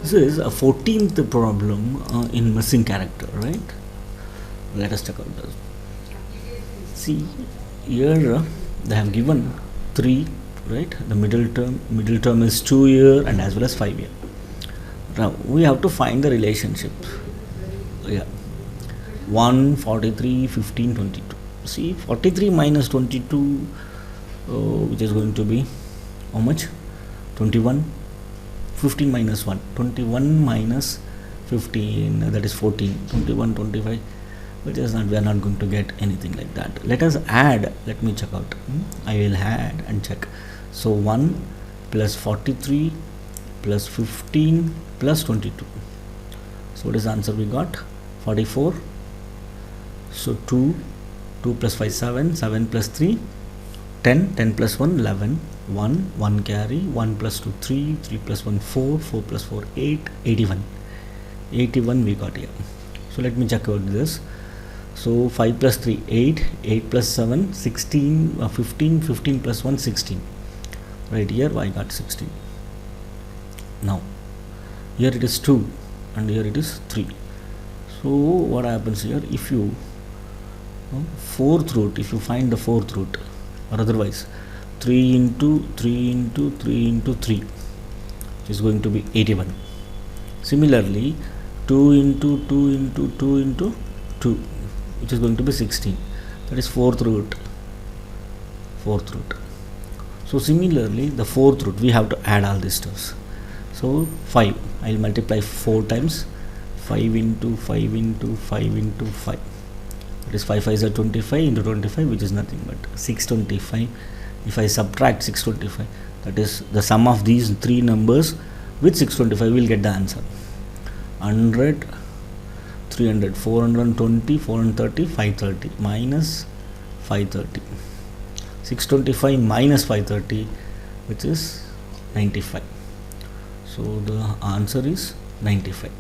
This is a 14th problem in missing character, right? Let us check out this. See here they have given 3, right? The middle term is 2 year and as well as 5 year. Now we have to find the relationship. Yeah, 1, 43, 15, 22. See, 43 minus 22, which is going to be how much? 21. 15 minus 1, 21 minus 15, that is 14. 21, 25, which is not, we are not going to get anything like that. Let us add. Let me check out. I will add and check. So 1 plus 43 plus 15 plus 22. So what is the answer we got? 44. So 2 plus 5, 7 plus 3, 10 plus 1, 11, 1 carry, 1 plus 2, 3 plus 1, 4 plus 4, 8, 81 we got here. So let me check out this. So 5 plus 3, 8 plus 7, 16, 15 plus 1, 16. Right here I got 16. Now here it is 2 and here it is 3. So what happens here, if you fourth root, if you find the fourth root, or otherwise 3 into 3 into 3 into 3, which is going to be 81. Similarly 2 into 2 into 2 into 2, which is going to be 16. That is fourth root. So similarly the fourth root, we have to add all these stuffs. So 5, I will multiply 4 times. 5 into 5 into 5 into 5, that is 5 5 is 25 into 25, which is nothing but 625. If I subtract 625, that is the sum of these 3 numbers with 625, we will get the answer. 100, 300, 420, 430, 530 minus 530. 625 minus 530, which is 95. So the answer is 95.